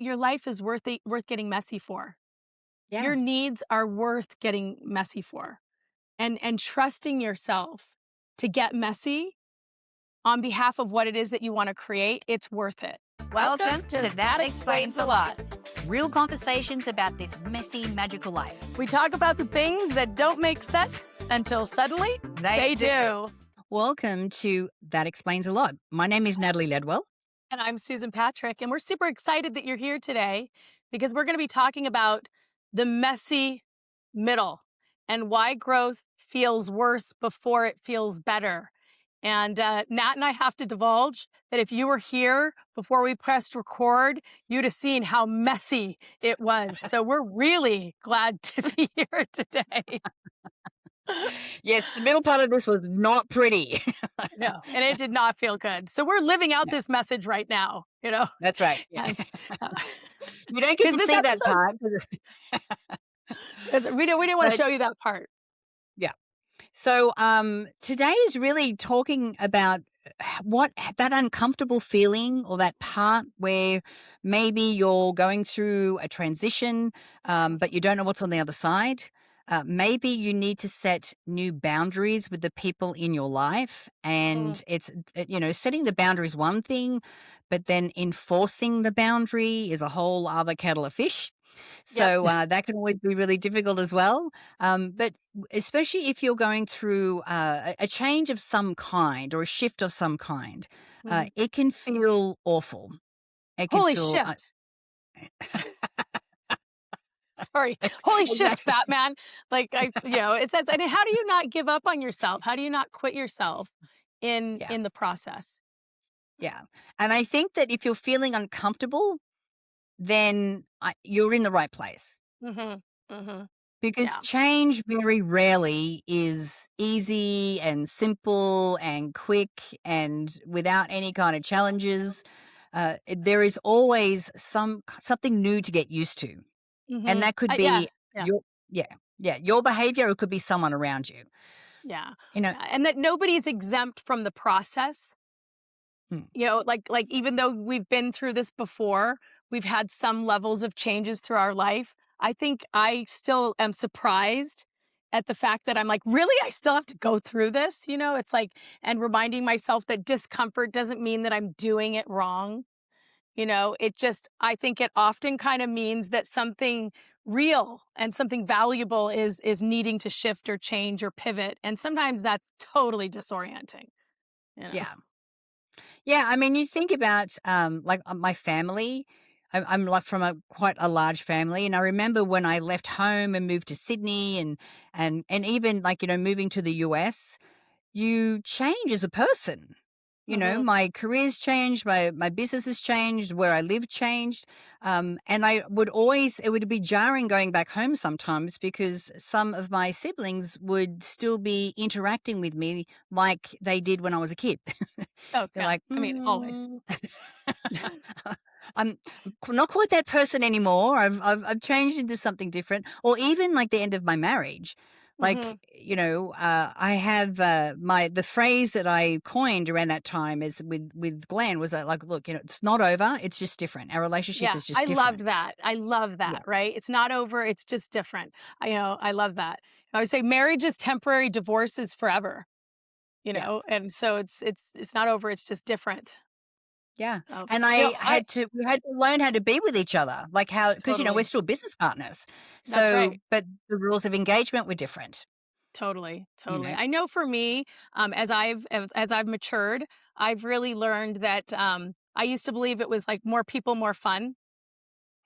your life is worth getting messy for. Yeah. Your needs are worth getting messy for. And trusting yourself to get messy on behalf of what it is that you want to create, it's worth it. Welcome to That Explains a Lot. Real conversations about this messy, magical life. We talk about the things that don't make sense until suddenly they do. Welcome to That Explains a Lot. My name is Natalie Ledwell. And I'm Susan Patrick, and we're super excited that you're here today because we're going to be talking about the messy middle and why growth feels worse before it feels better. And Nat and I have to divulge that if you were here before we pressed record, you'd have seen how messy it was. So we're really glad to be here today. Yes, the middle part of this was not pretty. No, and it did not feel good. So we're living out No, this message right now, you know? that's right. Yeah. And, You don't get because to this see that episode, part. 'cause we didn't want to But show you that part. yeah. So today is really talking about what that uncomfortable feeling or that part where maybe you're going through a transition, but you don't know what's on the other side. Maybe you need to set new boundaries with the people in your life. Mm, And setting the boundary is one thing, but then enforcing the boundary is a whole other kettle of fish. yep. So that can always be really difficult as well. But especially if you're going through a change of some kind or a shift of some kind, Mm. it can feel awful. It can Holy feel shift. Sorry. Holy shift, exactly. Batman. Like it says, and how do you not give up on yourself? How do you not quit yourself in Yeah, in the process? yeah. And I think that if you're feeling uncomfortable, then you're in the right place. Mhm. Mhm. Because Yeah. change very rarely is easy and simple and quick and without any kind of challenges. There is always something new to get used to, and Mhm. that could Yeah. be Yeah. your yeah your behavior. Or it could be someone around you. Yeah. You know, Yeah. And that nobody's exempt from the process. mm, Like even though we've been through this before, we've had some levels of changes through our life. I think I still am surprised at the fact that I'm like, really, I still have to go through this. It's like, and reminding myself that discomfort doesn't mean that I'm doing it wrong. I think it often kind of means that something real and something valuable is needing to shift or change or pivot. And sometimes that's totally disorienting, you know. yeah, yeah. I mean, you think about my family. I'm like from a quite a large family, and I remember when I left home and moved to Sydney, and even moving to the US. You change as a person. Mhm. My career's changed, my business has changed, where I live changed. And it would be jarring going back home sometimes because some of my siblings would still be interacting with me like they did when I was a kid. Oh, They're yeah. like, I mean, always. I'm not quite that person anymore. I've changed into something different. Or even like the end of my marriage. Like, Mhm. I have the phrase that I coined around that time is with Glenn was that like, look, it's not over. It's just different. Our relationship Yeah, is just I loved different. that. I love Yeah. that, right? It's not over, it's just different. I love that. I would say marriage is temporary, divorce is forever, Yeah. and so it's not over, it's just different. Yeah. Oh, And I we had to learn how to be with each other, like how, because, we're totally. still business partners. That's So, right. but the rules of engagement were different, Totally, you totally. know? I know for me, as I've matured, I've really learned that I used to believe it was like more people, more fun.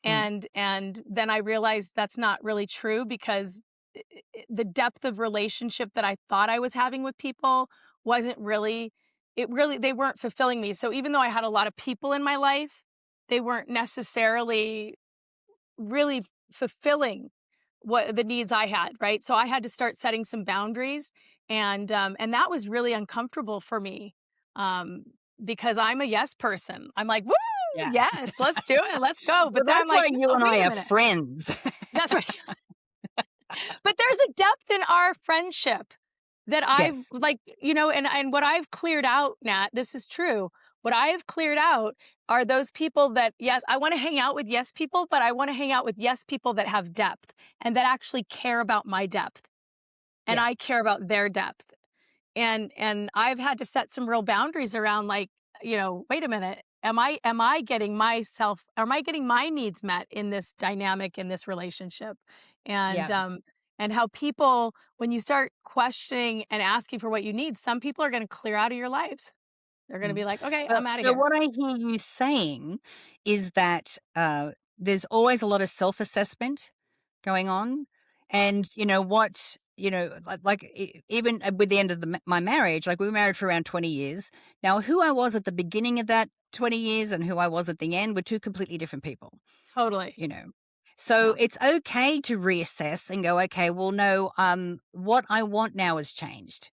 Mm. And then I realized that's not really true because the depth of relationship that I thought I was having with people wasn't really they weren't fulfilling me. So even though I had a lot of people in my life, they weren't necessarily really fulfilling what the needs I had, right? So I had to start setting some boundaries, and that was really uncomfortable for me. Um because I'm a yes person. I'm like, "Woo! Yeah. Yes, let's do it. Let's go." Well, But then I'm that's like, why you "No, and wait I a are minute." friends. That's right. But there's a depth in our friendship that I've Yes. like, and what I've cleared out, Nat, this is true. What I have cleared out are those people that, yes, I want to hang out with yes people, but I want to hang out with yes people that have depth and that actually care about my depth and Yeah. I care about their depth. And I've had to set some real boundaries around like, wait a minute, am I getting myself, am I getting my needs met in this dynamic, in this relationship? And Yeah. and how people, when you start questioning and asking for what you need, some people are going to clear out of your lives. They're going to Mm. be like, okay, Well, I'm out of so here. what I hear you saying is that there's always a lot of self-assessment going on, and even with the end of my marriage, like we were married for around 20 years. Now, who I was at the beginning of that 20 years and who I was at the end were two completely different people. Totally. You know, so Yeah. it's okay to reassess and go, okay, well, no, what I want now has changed.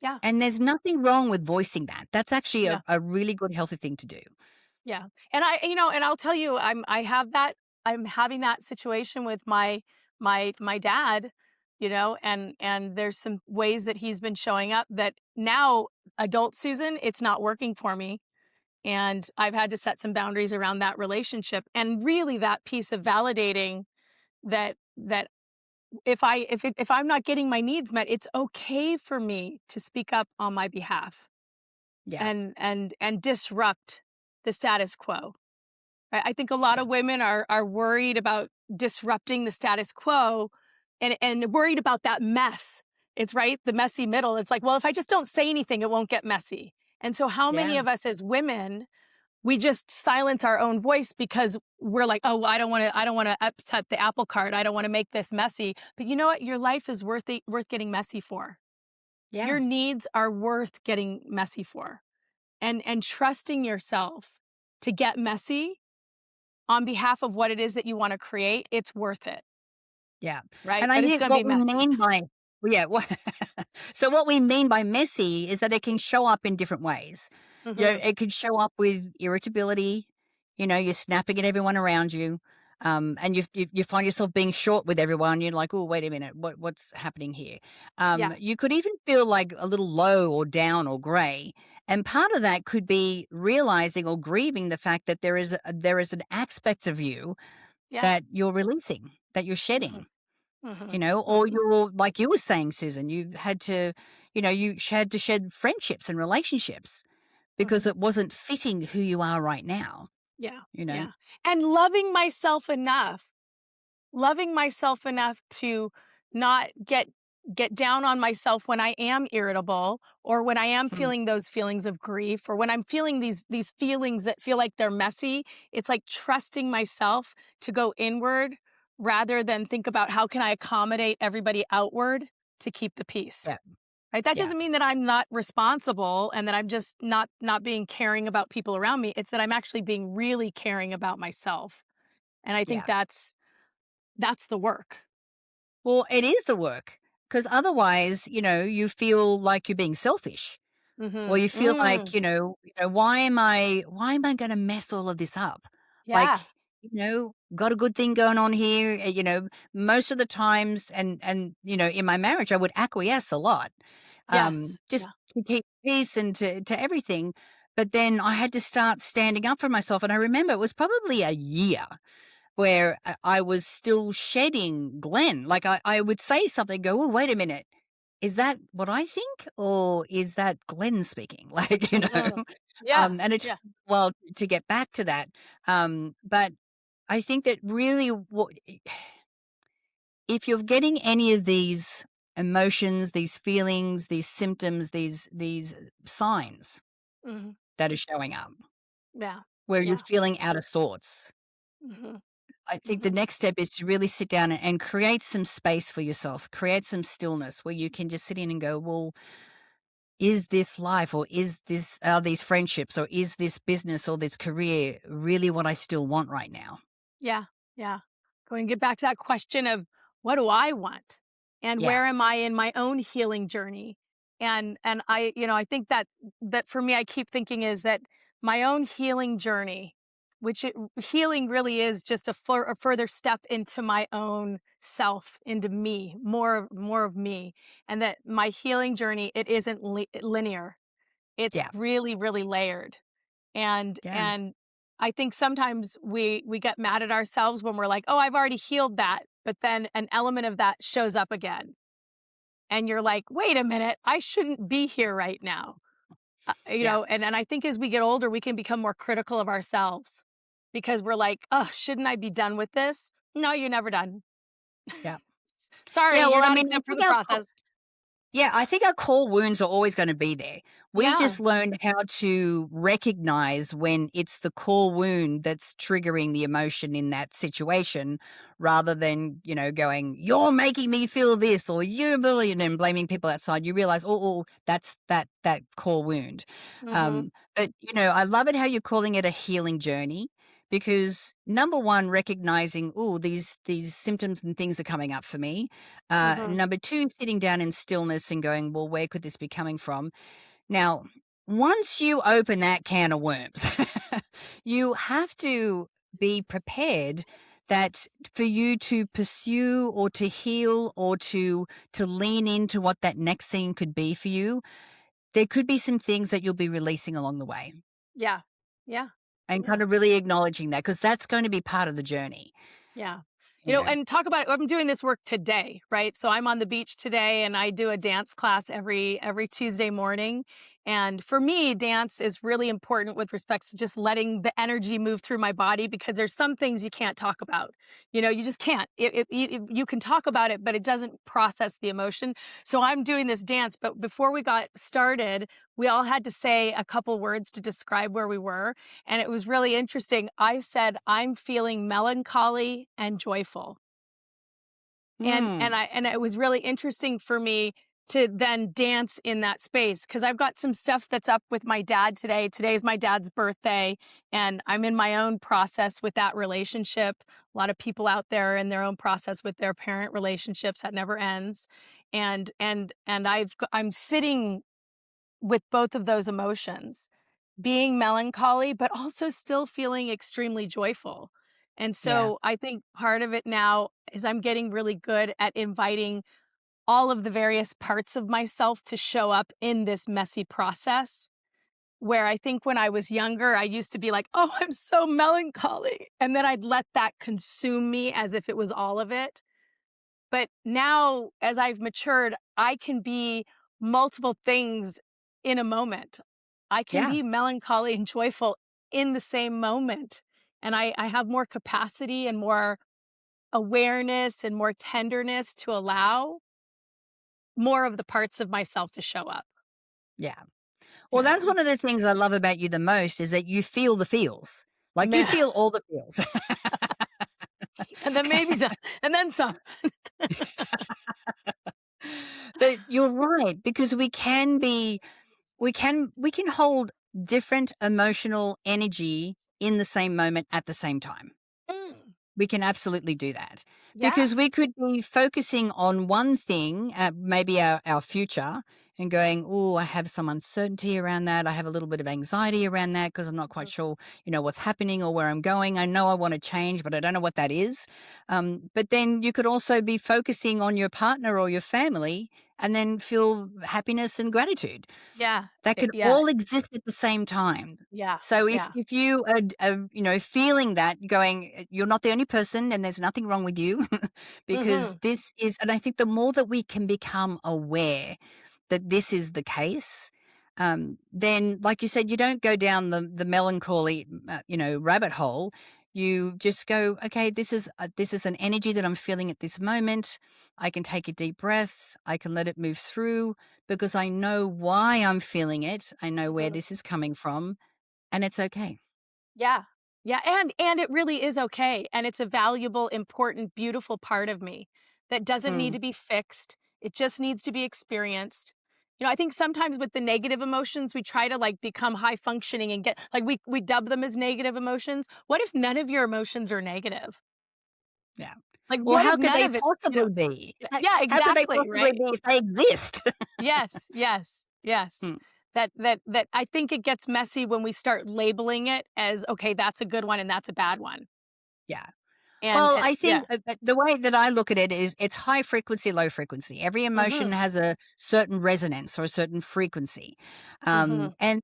Yeah. And there's nothing wrong with voicing that. That's actually Yeah. a really good, healthy thing to do. Yeah. And and I'll tell you, I'm having that situation with my dad, and there's some ways that he's been showing up that now, adult Susan, it's not working for me. And I've had to set some boundaries around that relationship. And really that piece of validating that if I'm not getting my needs met, it's okay for me to speak up on my behalf Yeah, and disrupt the status quo. I think a lot yeah, of women are worried about disrupting the status quo and worried about that mess. It's right, the messy middle. It's like, well, if I just don't say anything, it won't get messy. And so how yeah, many of us as women, we just silence our own voice because we're like, oh, I don't want to upset the apple cart. I don't want to make this messy. But you know what? Your life is worth getting messy for. yeah, Your needs are worth getting messy for. And trusting yourself to get messy on behalf of what it is that you wanna create, it's worth it, yeah. right? And I But it's think gonna be what we messy. mean by well, yeah, so what we mean by messy is that it can show up in different ways. Mhm. It could show up with irritability. You're snapping at everyone around you, and you find yourself being short with everyone. You're like, oh, wait a minute, what's happening here? Yeah. You could even feel like a little low or down or gray, and part of that could be realizing or grieving the fact that there is an aspect of you Yeah. that you're releasing, that you're Mhm. shedding, Mhm. or Mhm. you're like you were saying, Susan, you had to shed friendships and relationships because Mhm. it wasn't fitting who you are right now, Yeah. you know? Yeah. And loving myself enough to not get down on myself when I am irritable or when I am Mm, feeling those feelings of grief or when I'm feeling these feelings that feel like they're messy. It's like trusting myself to go inward rather than think about how can I accommodate everybody outward to keep the peace. yeah, Right? That yeah, doesn't mean that I'm not responsible and that I'm just not being caring about people around me. It's that I'm actually being really caring about myself. And I think yeah. that's the work. Well, it is the work because otherwise, you feel like you're being selfish. Or Mhm. you feel like, Mm. why am I gonna mess all of this up? Like, Yeah. got a good thing going on here, most of the times in my marriage, I would acquiesce a lot, Yes. just Yeah. to keep peace and to everything, but then I had to start standing up for myself, and I remember it was probably a year where I was still shedding Glenn. Like, I would say something, go, "Oh, wait a minute. Is that what I think, or is that Glenn speaking?" Like, Mhm. Yeah. and it took Yeah. a while to get back to that. But I think that really, if you're getting any of these emotions, these feelings, these symptoms, these signs Mhm. that are showing up, Yeah. where you're Yeah. feeling out of sorts, Mhm. I think the Mhm. next step is to really sit down and create some space for yourself, create some stillness where you can just sit in and go, well, is this life, or are these friendships, or is this business or this career really what I still want right now? Yeah. Yeah. Going get back to that question of what do I want? And Yeah. where am I in my own healing journey? And I think that for me I keep thinking is that my own healing journey, healing really is just a further step into my own self, into me, more of me, and that my healing journey, it isn't linear. It's Yeah. really layered. And Yeah. and I think sometimes we get mad at ourselves when we're like, "Oh, I've already healed that." But then an element of that shows up again. And you're like, "Wait a minute, I shouldn't be here right now." Yeah. And I think as we get older, we can become more critical of ourselves because we're like, "Oh, shouldn't I be done with this?" No, you're never done. Yeah. Sorry, Yeah. you're Well, I not mean, exempt from the process. I think our core wounds are always going to be there. We Yeah. just learned how to recognize when it's the core wound that's triggering the emotion in that situation rather than, going, you're making me feel this or you're bullying and blaming people outside. You realize, that's that core wound. Mhm. But, I love it how you're calling it a healing journey because number one, recognizing, these symptoms and things are coming up for me. Mhm. Number two, sitting down in stillness and going, well, where could this be coming from? Now, once you open that can of worms, you have to be prepared that for you to pursue or to heal or to lean into what that next scene could be for you, there could be some things that you'll be releasing along the way Yeah. Yeah. and Yeah. kind of really acknowledging that because that's going to be part of the journey. Yeah. You know, And talk about I'm doing this work today, right? So I'm on the beach today and I do a dance class every Tuesday morning. And for me, dance is really important with respects to just letting the energy move through my body because there's some things you can't talk about. You just can't. You can talk about it, but it doesn't process the emotion. So I'm doing this dance, but before we got started, we all had to say a couple words to describe where we were. And it was really interesting. I said, "I'm feeling melancholy and joyful." mm, And it was really interesting for me to then dance in that space because I've got some stuff that's up with my dad today. Today is my dad's birthday, and I'm in my own process with that relationship. A lot of people out there in their own process with their parent relationships that never ends. And I'm sitting with both of those emotions, being melancholy, but also still feeling extremely joyful. And yeah, so I think part of it now is I'm getting really good at inviting all of the various parts of myself to show up in this messy process. Where I think when I was younger, I used to be like, oh, I'm so melancholy. And then I'd let that consume me as if it was all of it. But now, as I've matured, I can be multiple things in a moment. I can yeah. be melancholy and joyful in the same moment. And I have more capacity and more awareness and more tenderness to allow more of the parts of myself to show up. Yeah. Well, Yeah. that's one of the things I love about you the most is that you feel the feels. Like you Man. feel all the feels. And then and then some. But you're right because we can hold different emotional energy in the same moment at the same time. Mm, We can absolutely do that yeah. because we could be focusing on one thing, maybe our future, and going, oh, I have some uncertainty around that. I have a little bit of anxiety around that because I'm not quite Mhm. sure, what's happening or where I'm going. I know I want to change, but I don't know what that is. But then you could also be focusing on your partner or your family and then feel happiness and gratitude. Yeah. That could Yeah. all exist at the same time. Yeah. So if Yeah. if you are feeling that, going, you're not the only person, and there's nothing wrong with you, because Hmm. this is, and I think the more that we can become aware that this is the case, then, like you said, you don't go down the melancholy, rabbit hole. You just go, okay, this is an energy that I'm feeling at this moment. I can take a deep breath. I can let it move through because I know why I'm feeling it. I know where Hmm. this is coming from, and it's okay. Yeah. Yeah, and it really is okay, and it's a valuable, important, beautiful part of me that doesn't need Mm, to be fixed. It just needs to be experienced. I think sometimes with the negative emotions, we try to, like, become high functioning and get like, we dub them as negative emotions. What if none of your emotions are negative? yeah. Like, Well, what if how could none they of it's possibly be? Yeah, How could they exactly, possibly right? be if they exist? Yes, yes, yes. Mm, That I think it gets messy when we start labeling it as, "Okay, that's a good one and that's a bad one." yeah. Well, And I yeah. think the way that I look at it is it's high frequency, low frequency. Every emotion Mhm. has a certain resonance or a certain frequency. Mhm. And,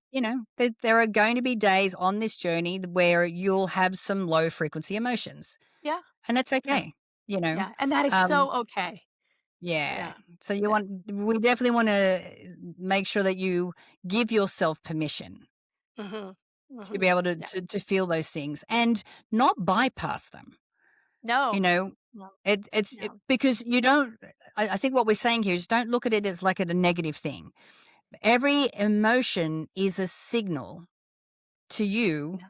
there are going to be days on this journey where you'll have some low frequency emotions, Yeah. and that's Yeah. okay. You know, Yeah. And that is um, so okay. yeah. Yeah. So Yeah. we definitely want to make sure that you give yourself permission Mhm. to be Mhm. able to, Yeah. to feel those things and not bypass them. You No. know, No. No. because you don't. I think what we're saying here is don't look at it as like a negative thing. Every emotion is a signal to you Yeah.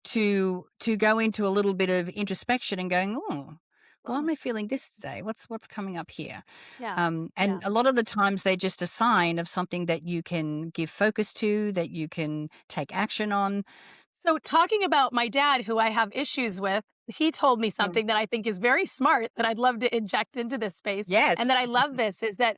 to go into a little bit of introspection and going, oh, why am Oh, I feeling this today? What's coming up here? yeah. And Yeah. a lot of the times they're just a sign of something that you can give focus to, that you can take action on. So talking about my dad, who I have issues with, he told me Mm. something that I think is very smart that I'd love to inject into this space, and Yes. that I love this is that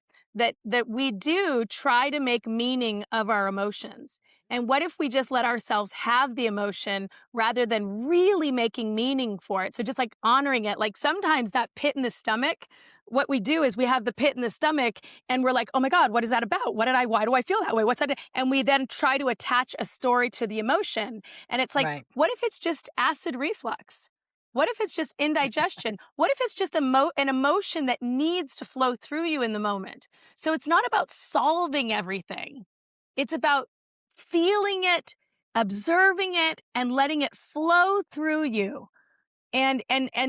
we do try to make meaning of our emotions. And what if we just let ourselves have the emotion rather than really making meaning for it? So just like honoring it, like sometimes that pit in the stomach, what we do is we have the pit in the stomach and we're like, oh my God, what is that about? Why do I feel that way? What's that? And we then try to attach a story to the emotion. And it's like, Right. what if it's just acid reflux? What if it's just indigestion? What if it's just an emotion that needs to flow through you in the moment? So it's not about solving everything. It's about feeling it, observing it, and letting it flow through you. And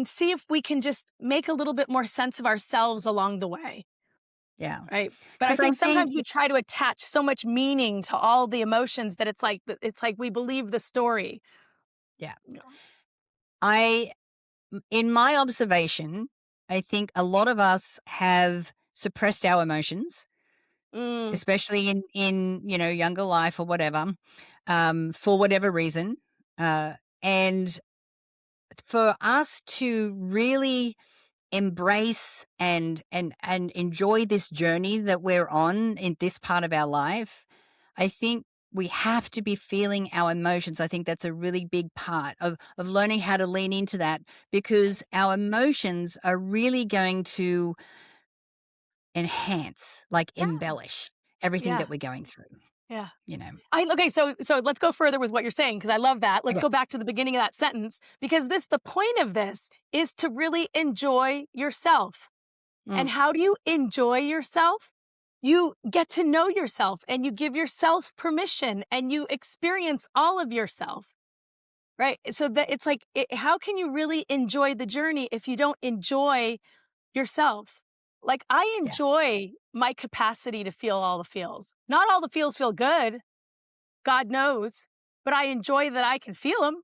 see if we can just make a little bit more sense of ourselves along the way. Yeah. Right. But I Because I think think sometimes we try to attach so much meaning to all the emotions that it's like we believe the story. yeah. Yeah. I In my observation, I think a lot of us have suppressed our emotions, Mm, especially in younger life or whatever, for whatever reason, and for us to really embrace and enjoy this journey that we're on in this part of our life, I think we have to be feeling our emotions. I think that's a really big part of learning how to lean into that, because our emotions are really going to enhance, like yeah. embellish everything Yeah. that we're going through, Yeah. you know. Okay, so let's go further with what you're saying because I love that. Let's Okay. go back to the beginning of that sentence because the point of this is to really enjoy yourself. And Mm, how do you enjoy yourself? You get to know yourself and you give yourself permission and you experience all of yourself. Right? So that it's like how can you really enjoy the journey if you don't enjoy yourself? Like I yeah, enjoy my capacity to feel all the feels. Not all the feels feel good, God knows, but I enjoy that I can feel them.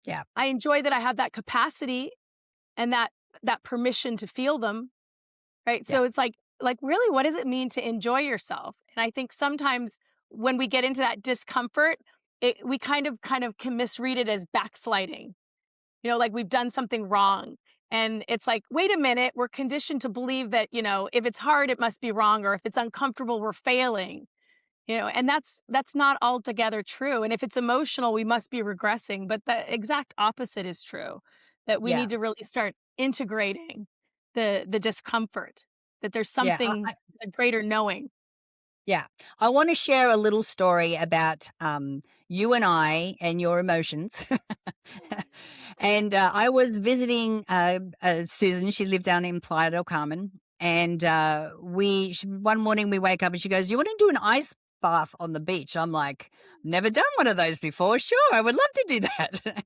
yeah, I enjoy that I have that capacity and that permission to feel them, right? yeah, So it's like really what does it mean to enjoy yourself? And I think sometimes when we get into that discomfort, we kind of can misread it as backsliding. Like we've done something wrong. And it's like, wait a minute, we're conditioned to believe that, if it's hard, it must be wrong, or if it's uncomfortable, we're failing. And that's not altogether true. And if it's emotional, we must be regressing. But the exact opposite is true, that we yeah, need to really start integrating the discomfort, that there's yeah. something a greater knowing. Yeah. I want to share a little story about you and I and your emotions. And I was visiting Susan. She lived down in Playa del Carmen. And one morning we wake up and she goes, "You want to do an ice bath on the beach?" I'm like, "Never done one of those before. Sure, I would love to do that."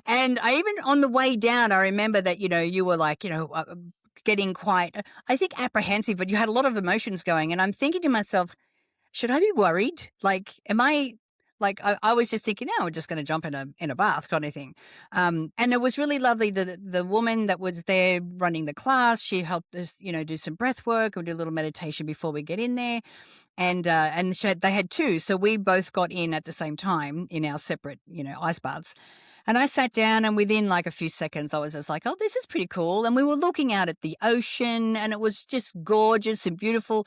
And I even on the way down, I remember that, you were like, getting quite, I think, apprehensive, but you had a lot of emotions going. And I'm thinking to myself, should I be worried? Like, am I like, I was just thinking, no, we're just going to jump in a bath kind of thing. And it was really lovely. The woman that was there running the class, she helped us, do some breath work or do a little meditation before we get in there. And they had two. So we both got in at the same time in our separate, ice baths. And I sat down and within like a few seconds, I was just like, oh, this is pretty cool. And we were looking out at the ocean and it was just gorgeous and beautiful.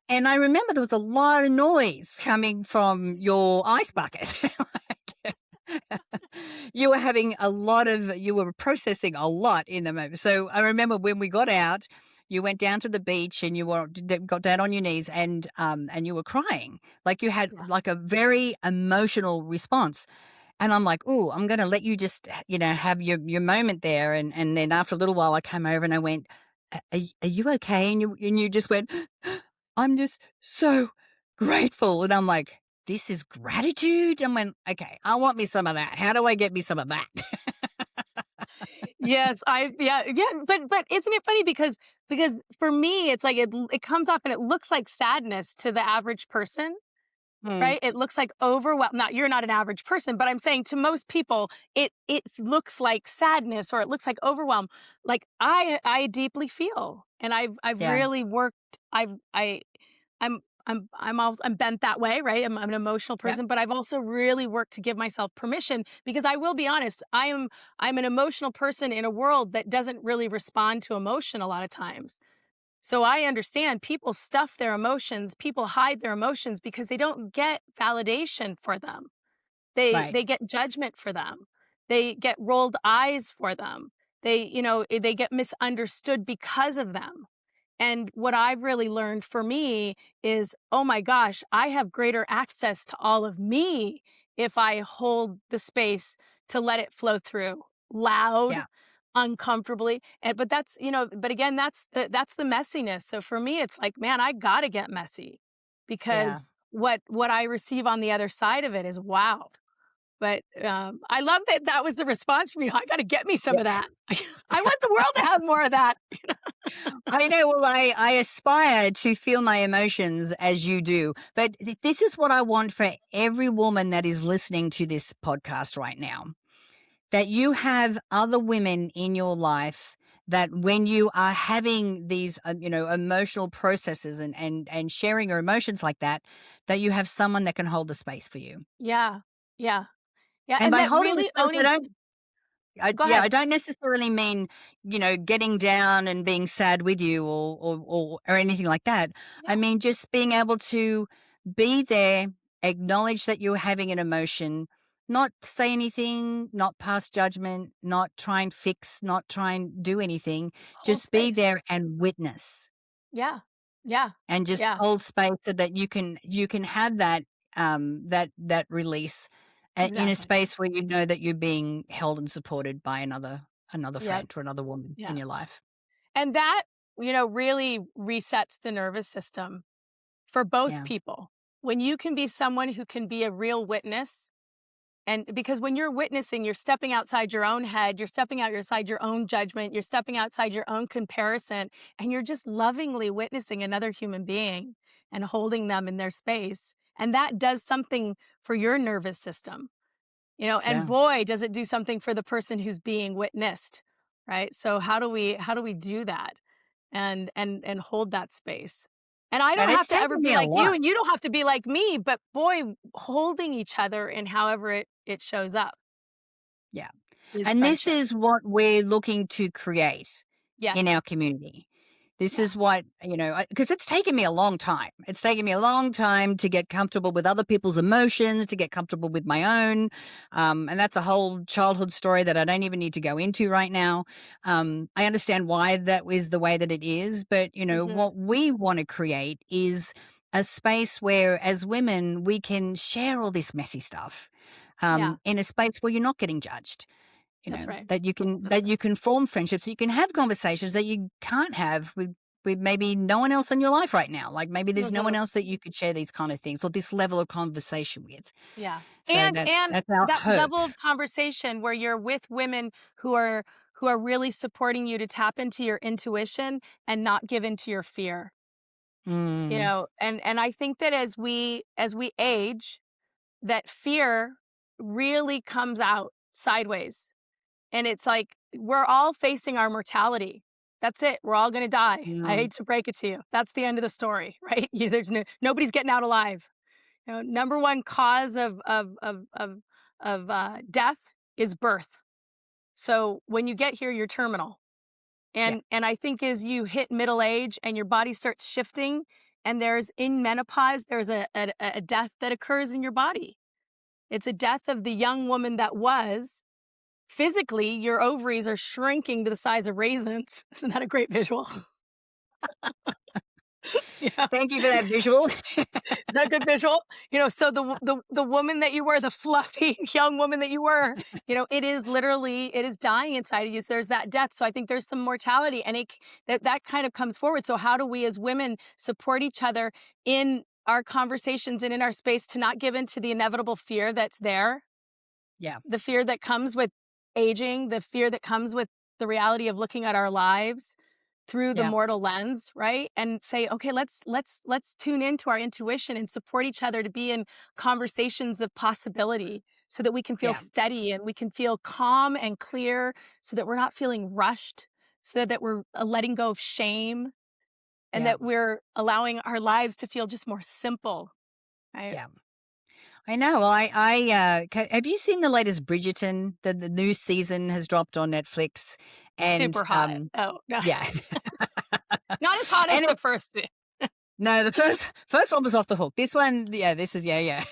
And I remember there was a lot of noise coming from your ice bucket. You were having a lot of you were processing a lot in the moment. So I remember when we got out, you went down to the beach and you got down on your knees and you were crying. Like you had Yeah. like a very emotional response. And I'm like, "Oh, I'm gonna let you just, have your moment there." And then after a little while I came over and I went, are you okay?" And you just went, "I'm just so grateful." And I'm like, "This is gratitude?" I went, "Okay, I want me some of that. How do I get me some of that?" Yes, but isn't it funny because for me it's like it comes off and it looks like sadness to the average person, Mm, right? It looks like overwhelm. Not you're not an average person, but I'm saying to most people it looks like sadness or it looks like overwhelm. Like I deeply feel, and I've yeah, really worked. I'm bent that way, right? I'm an emotional yep, person, but I've also really worked to give myself permission because I will be honest, I'm an emotional person in a world that doesn't really respond to emotion a lot of times. So I understand people stuff their emotions, people hide their emotions because they don't get validation for them. right, They get judgment for them. They get rolled eyes for them. They get misunderstood because of them. And what I've really learned for me is, oh my gosh, I have greater access to all of me if I hold the space to let it flow through loud, yeah, uncomfortably. But but again, that's the messiness. So for me, it's like, man, I got to get messy yeah, because what I receive on the other side of it is wow. But I love that that was the response from you. I got to get me some yeah. of that. I want the world to have more of that. I know. Well, I aspire to feel my emotions as you do, but this is what I want for every woman that is listening to this podcast right now. That you have other women in your life that when you are having these, emotional processes and sharing your emotions like that you have someone that can hold the space for you. Yeah. Yeah. Yeah, And and by that holding the really space, owning Go I ahead. don't necessarily mean, getting down and being sad with you or anything like that. I Yeah, mean, just being able to be there, acknowledge that you're having an emotion, not say anything, not pass judgment, not try and fix, not try and do anything. whole Just be space. there and witness Yeah. Yeah. and just Yeah, hold space so that you can have that release in a exactly. space where you know that you're being held and supported by another Yep. friend or another woman in Yeah. your life. And that, really resets the nervous system for both Yeah, people. When you can be someone who can be a real witness, and because when you're witnessing, you're stepping outside your own head, you're stepping outside your own judgment, you're stepping outside your own comparison, and you're just lovingly witnessing another human being and holding them in their space. And that does something for your nervous system. And yeah. boy, does it do something for the person who's being witnessed, right? So how do we do that and hold that space? And I And don't it's have to ever taken me be a like you, lot. and you don't have to be like me, but boy, holding each other in however it shows up Yeah. is And this friendship. is what we're looking to create in Yes. our community. This Yeah. is what, because it's taken me a long time. It's taken me a long time to get comfortable with other people's emotions, to get comfortable with my own. And that's a whole childhood story that I don't even need to go into right now. I understand why that is the way that it is. But, Mhm. what we want to create is a space where, as women, we can share all this messy stuff Yeah. in a space where you're not getting judged, That's right. that you can That's that right. you can form friendships, you can have conversations that you can't have with maybe no one else in your life right now. Like maybe there's no one Mhm. else that you could share these kind of things or this level of conversation with. Yeah. So that's And that's our that hope. level of conversation where you're with women who are really supporting you to tap into your intuition and not give into your fear. Mm, And I think that as we age, that fear really comes out sideways. And it's like we're all facing our mortality. That's it. We're all going to die. I mm, hate to break it to you. That's the end of the story, right? There's nobody's getting out alive. Number one cause of death is birth. So when you get here, you're terminal. yeah, And I think as you hit middle age and your body starts shifting, and there's in menopause, there's a death that occurs in your body. It's a death of the young woman that was. Physically, your ovaries are shrinking to the size of raisins. Isn't that a great visual? Yeah. Thank you for that visual. Is that a good visual? So the woman that you were, the fluffy young woman that you were, it is dying inside of you. So there's that death. So I think there's some mortality, and that kind of comes forward. So how do we as women support each other in our conversations and in our space to not give in to the inevitable fear that's there? Yeah. The fear that comes with aging, the fear that comes with the reality of looking at our lives through the Yeah. mortal lens, right? And say, okay, let's tune into our intuition and support each other to be in conversations of possibility so that we can feel Yeah. steady and we can feel calm and clear, so that we're not feeling rushed, so that we're letting go of shame, and Yeah. that we're allowing our lives to feel just more simple, right? Yeah. I know. Well, have you seen the latest Bridgerton? The new season has dropped on Netflix, and Super hot. Oh, no. yeah, Not as hot as and the first. no, the first one was off the hook. This one, yeah, this is yeah.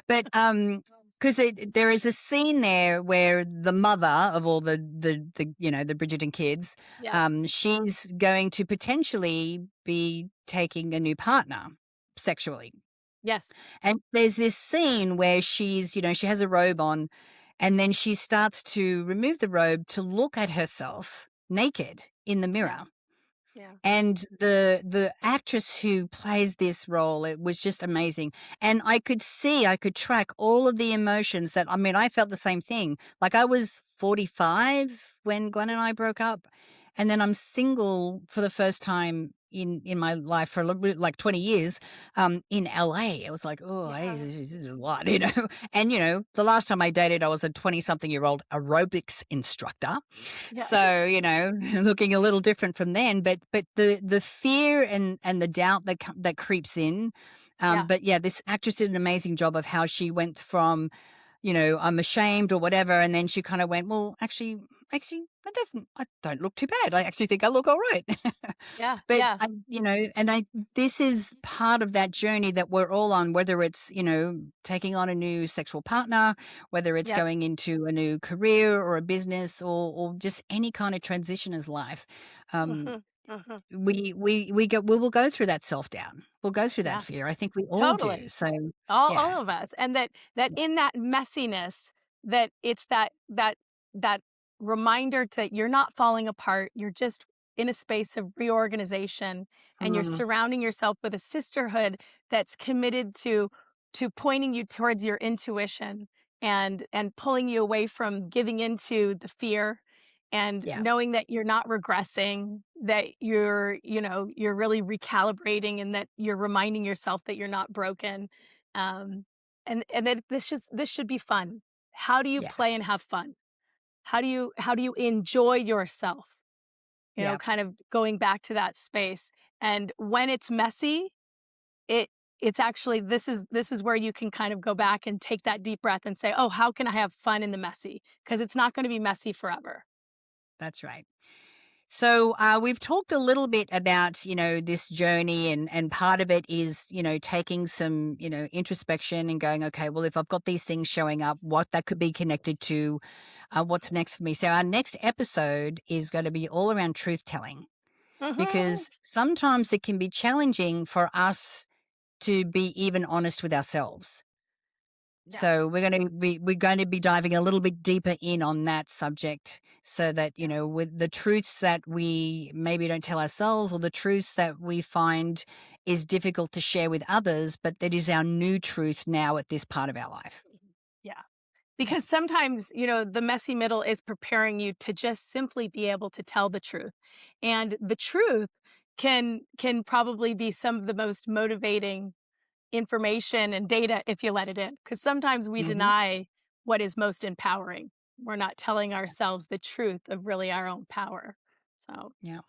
But because there is a scene there where the mother of all the the Bridgerton kids, Yeah. she's going to potentially be taking a new partner sexually. Yes. And there's this scene where she's, she has a robe on, and then she starts to remove the robe to look at herself naked in the mirror. Yeah. And the actress who plays this role, it was just amazing. And I could track all of the emotions I felt the same thing. Like, I was 45 when Glenn and I broke up, and then I'm single for the first time in my life for a little bit, like 20 years, in LA. It was like, oh, Yeah. this is a lot, And, the last time I dated, I was a 20-something-year-old aerobics instructor. Yeah. So, looking a little different from then, but the fear and the doubt that creeps in. Yeah. But yeah, this actress did an amazing job of how she went from, I'm ashamed or whatever, and then she kind of went, well, actually, I don't look too bad. I actually think I look all right. Yeah. But Yeah. this is part of that journey that we're all on, whether it's, taking on a new sexual partner, whether it's Yep. going into a new career or a business, or just any kind of transition as life. Mhm. Mhm. We will go through that self-doubt. We'll go through that Yeah. fear. I think we all do. Totally. So, All yeah. of us. And that in that messiness, that it's that reminder that you're not falling apart. You're just in a space of reorganization, and you're Mm, surrounding yourself with a sisterhood that's committed to pointing you towards your intuition, and pulling you away from giving into the fear, and yeah. knowing that you're not regressing, that you're really recalibrating, and that you're reminding yourself that you're not broken. um, and that this should be fun. How do you Yeah. play and have fun? How do you enjoy yourself? Yeah. Kind of going back to that space. And when it's messy, it it's actually, this is where you can kind of go back and take that deep breath and say, oh, how can I have fun in the messy? Because it's not going to be messy forever. That's right. So we've talked a little bit about, this journey, and part of it is, taking some, introspection and going, okay, well, if I've got these things showing up, what that could be connected to, what's next for me. So our next episode is going to be all around truth telling, Hmm. because sometimes it can be challenging for us to be even honest with ourselves. Yeah. So we're going to be diving a little bit deeper in on that subject, so that, with the truths that we maybe don't tell ourselves, or the truths that we find is difficult to share with others, but that is our new truth now at this part of our life. Yeah. Yeah. Because sometimes, the messy middle is preparing you to just simply be able to tell the truth. And the truth can probably be some of the most motivating information and data if you let it in. Because sometimes we Hmm. deny what is most empowering. We're not telling ourselves the truth of really our own power. So, Yeah.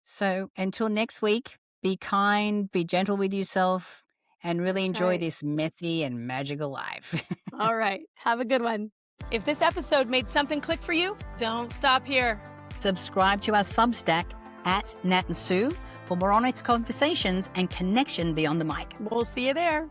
So until next week, be kind, be gentle with yourself, and really that's enjoy right. this messy and magical life. All right. Have a good one. If this episode made something click for you, don't stop here. Subscribe to our Substack at Nat and Sue for more honest conversations and connection beyond the mic. We'll see you there.